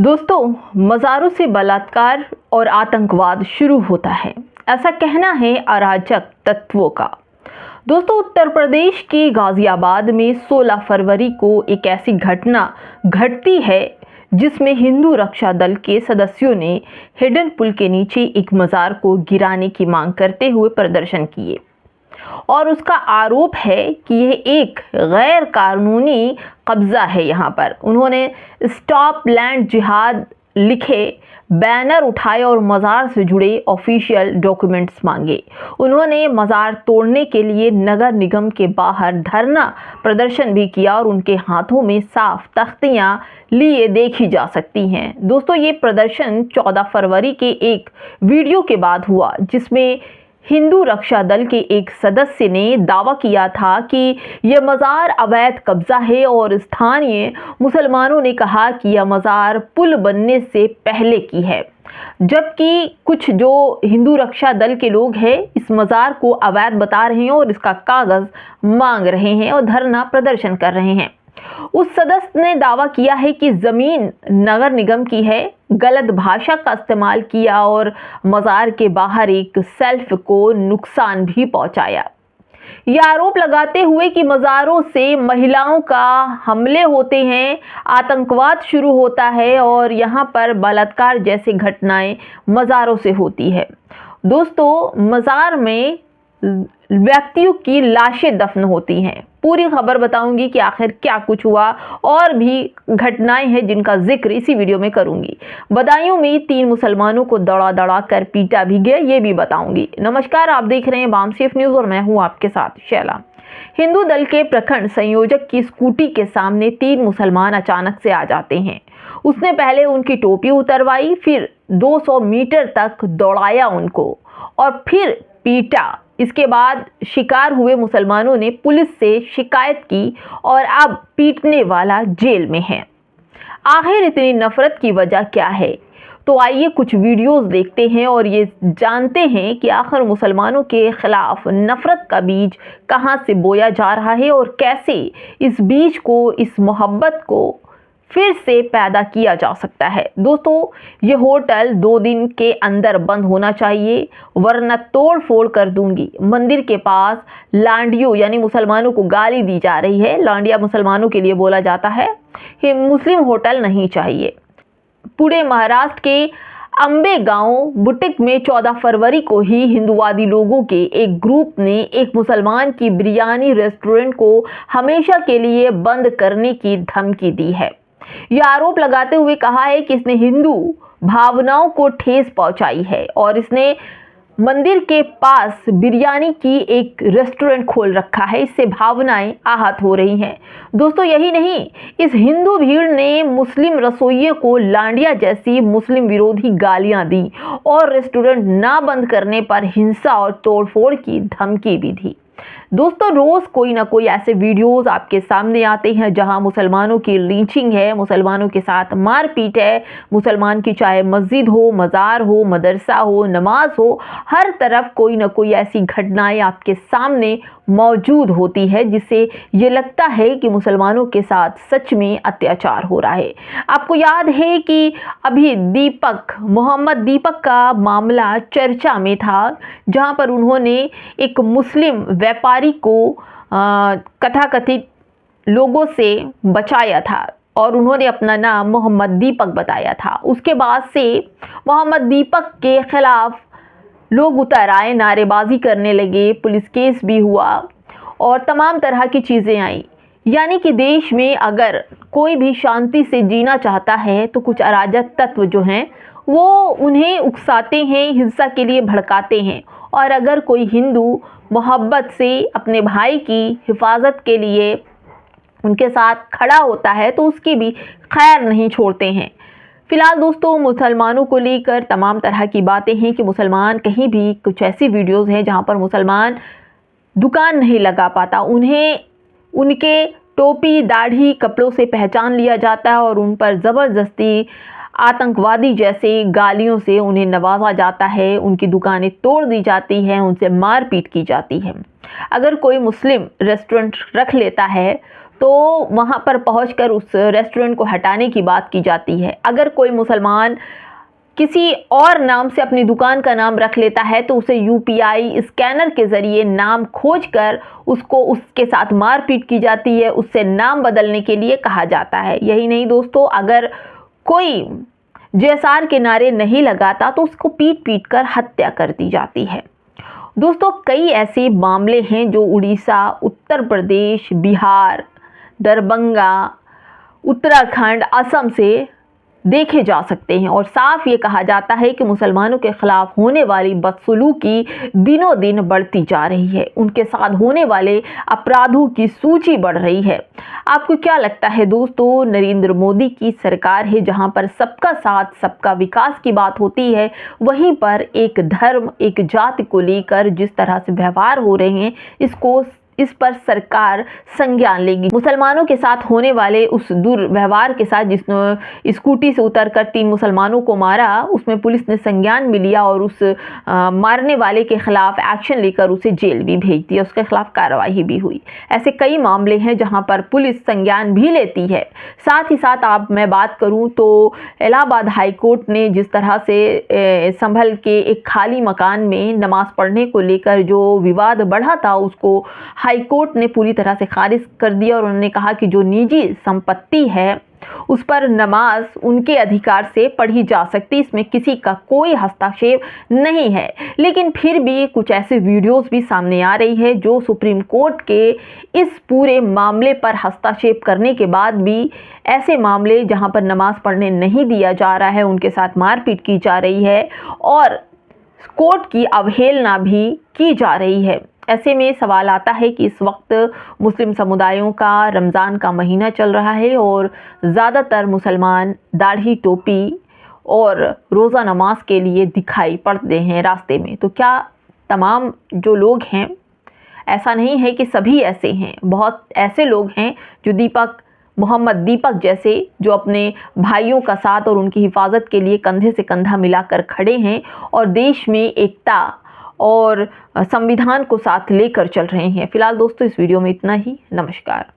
दोस्तों, मज़ारों से बलात्कार और आतंकवाद शुरू होता है, ऐसा कहना है अराजक तत्वों का। दोस्तों, उत्तर प्रदेश के गाज़ियाबाद में 16 फरवरी को एक ऐसी घटना घटती है जिसमें हिंदू रक्षा दल के सदस्यों ने हिडन पुल के नीचे एक मज़ार को गिराने की मांग करते हुए प्रदर्शन किए और उसका आरोप है कि यह एक गैर कानूनी कब्जा है। यहाँ पर उन्होंने स्टॉप लैंड जिहाद लिखे बैनर उठाए और मज़ार से जुड़े ऑफिशियल डॉक्यूमेंट्स मांगे। उन्होंने मज़ार तोड़ने के लिए नगर निगम के बाहर धरना प्रदर्शन भी किया और उनके हाथों में साफ तख्तियां लिए देखी जा सकती हैं। दोस्तों, ये प्रदर्शन 14 फरवरी के एक वीडियो के बाद हुआ जिसमें हिंदू रक्षा दल के एक सदस्य ने दावा किया था कि यह मज़ार अवैध कब्जा है और स्थानीय मुसलमानों ने कहा कि यह मज़ार पुल बनने से पहले की है, जबकि कुछ जो हिंदू रक्षा दल के लोग हैं इस मज़ार को अवैध बता रहे हैं और इसका कागज़ मांग रहे हैं और धरना प्रदर्शन कर रहे हैं। उस सदस्य ने दावा किया है कि ज़मीन नगर निगम की है, गलत भाषा का इस्तेमाल किया और मज़ार के बाहर एक सेल्फ को नुकसान भी पहुंचाया। यह आरोप लगाते हुए कि मज़ारों से महिलाओं का हमले होते हैं, आतंकवाद शुरू होता है और यहाँ पर बलात्कार जैसी घटनाएं मज़ारों से होती है। दोस्तों, मज़ार में व्यक्तियों की लाशें दफन होती हैं। पूरी खबर बताऊंगी कि आखिर क्या कुछ हुआ और भी घटनाएं हैं जिनका जिक्र इसी वीडियो में करूंगी। बदायूं में 3 मुसलमानों को दौड़ा दौड़ा कर पीटा भी गया, ये भी बताऊंगी। नमस्कार, आप देख रहे हैं बामसेफ न्यूज़ और मैं हूं आपके साथ शैला। हिंदू दल के प्रखंड संयोजक की स्कूटी के सामने 3 मुसलमान अचानक से आ जाते हैं। उसने पहले उनकी टोपी उतरवाई, फिर 200 मीटर तक दौड़ाया उनको और फिर पीटा। इसके बाद शिकार हुए मुसलमानों ने पुलिस से शिकायत की और अब पीटने वाला जेल में है। आखिर इतनी नफरत की वजह क्या है? तो आइए कुछ वीडियोस देखते हैं और ये जानते हैं कि आखिर मुसलमानों के खिलाफ नफरत का बीज कहां से बोया जा रहा है और कैसे इस बीज को, इस मोहब्बत को फिर से पैदा किया जा सकता है। दोस्तों, ये होटल 2 दिन के अंदर बंद होना चाहिए वरना तोड़ फोड़ कर दूंगी। मंदिर के पास लांडियों यानी मुसलमानों को गाली दी जा रही है। लांडिया मुसलमानों के लिए बोला जाता है कि मुस्लिम होटल नहीं चाहिए। पुणे महाराष्ट्र के अंबे गांव बुटीक में 14 फरवरी को ही हिंदुवादी लोगों के एक ग्रुप ने एक मुसलमान की बिरयानी रेस्टोरेंट को हमेशा के लिए बंद करने की धमकी दी है। यह आरोप लगाते हुए कहा है कि इसने हिंदू भावनाओं को ठेस पहुंचाई है और इसने मंदिर के पास बिरयानी की एक रेस्टोरेंट खोल रखा है। इससे भावनाएं आहत हो रही हैं। दोस्तों, यही नहीं, इस हिंदू भीड़ ने मुस्लिम रसोइये को लांडिया जैसी मुस्लिम विरोधी गालियां दी और रेस्टोरेंट ना बंद करने पर हिंसा और तोड़फोड़ की धमकी भी दी। दोस्तों, रोज कोई ना कोई ऐसे वीडियोस आपके सामने आते हैं जहां मुसलमानों की लिंचिंग है, मुसलमानों के साथ मारपीट है। मुसलमान की चाहे मस्जिद हो, मज़ार हो, मदरसा हो, नमाज हो, हर तरफ कोई ना कोई ऐसी घटनाएं आपके सामने मौजूद होती है जिससे ये लगता है कि मुसलमानों के साथ सच में अत्याचार हो रहा है। आपको याद है कि अभी मोहम्मद दीपक का मामला चर्चा में था जहां पर उन्होंने एक मुस्लिम व्यापारी को कथाकथित लोगों से बचाया था और उन्होंने अपना नाम मोहम्मद दीपक बताया था। उसके बाद से मोहम्मद दीपक के खिलाफ लोग उतर आए, नारेबाजी करने लगे, पुलिस केस भी हुआ और तमाम तरह की चीज़ें आई। यानी कि देश में अगर कोई भी शांति से जीना चाहता है तो कुछ अराजक तत्व जो हैं वो उन्हें उकसाते हैं, हिंसा के लिए भड़काते हैं और अगर कोई हिंदू मोहब्बत से अपने भाई की हिफाजत के लिए उनके साथ खड़ा होता है तो उसकी भी खैर नहीं छोड़ते हैं। फिलहाल दोस्तों, मुसलमानों को लेकर तमाम तरह की बातें हैं कि मुसलमान कहीं भी कुछ ऐसी वीडियोस हैं जहां पर मुसलमान दुकान नहीं लगा पाता, उन्हें उनके टोपी, दाढ़ी, कपड़ों से पहचान लिया जाता है और उन पर ज़बरदस्ती आतंकवादी जैसे गालियों से उन्हें नवाजा जाता है, उनकी दुकानें तोड़ दी जाती हैं, उनसे मारपीट की जाती है। अगर कोई मुस्लिम रेस्टोरेंट रख लेता है तो वहाँ पर पहुंचकर उस रेस्टोरेंट को हटाने की बात की जाती है। अगर कोई मुसलमान किसी और नाम से अपनी दुकान का नाम रख लेता है तो उसे यूपीआई स्कैनर के ज़रिए नाम खोजकर उसको उसके साथ मारपीट की जाती है, उससे नाम बदलने के लिए कहा जाता है। यही नहीं दोस्तों, अगर कोई जेएसआर के नारे नहीं लगाता तो उसको पीट पीट कर हत्या कर दी जाती है। दोस्तों, कई ऐसे मामले हैं जो उड़ीसा, उत्तर प्रदेश, बिहार, दरभंगा, उत्तराखंड, असम से देखे जा सकते हैं और साफ ये कहा जाता है कि मुसलमानों के खिलाफ होने वाली बदसलूकी दिनों दिन बढ़ती जा रही है, उनके साथ होने वाले अपराधों की सूची बढ़ रही है। आपको क्या लगता है दोस्तों, नरेंद्र मोदी की सरकार है जहां पर सबका साथ सबका विकास की बात होती है, वहीं पर एक धर्म, एक जाति को लेकर जिस तरह से व्यवहार हो रहे हैं, इस पर सरकार संज्ञान लेगी। मुसलमानों के साथ होने वाले उस दुर्व्यवहार के साथ जिसने स्कूटी से उतरकर 3 मुसलमानों को मारा, उसमें पुलिस ने संज्ञान भी लिया और उस मारने वाले के खिलाफ एक्शन लेकर उसे जेल भी भेज दिया, उसके खिलाफ कार्रवाई भी हुई। ऐसे कई मामले हैं जहां पर पुलिस संज्ञान भी लेती है। साथ ही साथ आप मैं बात करूं तो इलाहाबाद हाई कोर्ट ने जिस तरह से संभल के एक खाली मकान में नमाज पढ़ने को लेकर जो विवाद बढ़ा था, उसको हाई कोर्ट ने पूरी तरह से खारिज कर दिया और उन्होंने कहा कि जो निजी संपत्ति है उस पर नमाज उनके अधिकार से पढ़ी जा सकती, इसमें किसी का कोई हस्तक्षेप नहीं है। लेकिन फिर भी कुछ ऐसे वीडियोस भी सामने आ रही है जो सुप्रीम कोर्ट के इस पूरे मामले पर हस्तक्षेप करने के बाद भी ऐसे मामले जहां पर नमाज पढ़ने नहीं दिया जा रहा है, उनके साथ मारपीट की जा रही है और कोर्ट की अवहेलना भी की जा रही है। ऐसे में सवाल आता है कि इस वक्त मुस्लिम समुदायों का रमज़ान का महीना चल रहा है और ज़्यादातर मुसलमान दाढ़ी, टोपी और रोज़ा नमाज के लिए दिखाई पड़ते हैं रास्ते में। तो क्या तमाम जो लोग हैं, ऐसा नहीं है कि सभी ऐसे हैं, बहुत ऐसे लोग हैं जो मोहम्मद दीपक जैसे, जो अपने भाइयों का साथ और उनकी हिफाजत के लिए कंधे से कंधा मिलाकर खड़े हैं और देश में एकता और संविधान को साथ लेकर चल रहे हैं। फिलहाल दोस्तों, इस वीडियो में इतना ही। नमस्कार।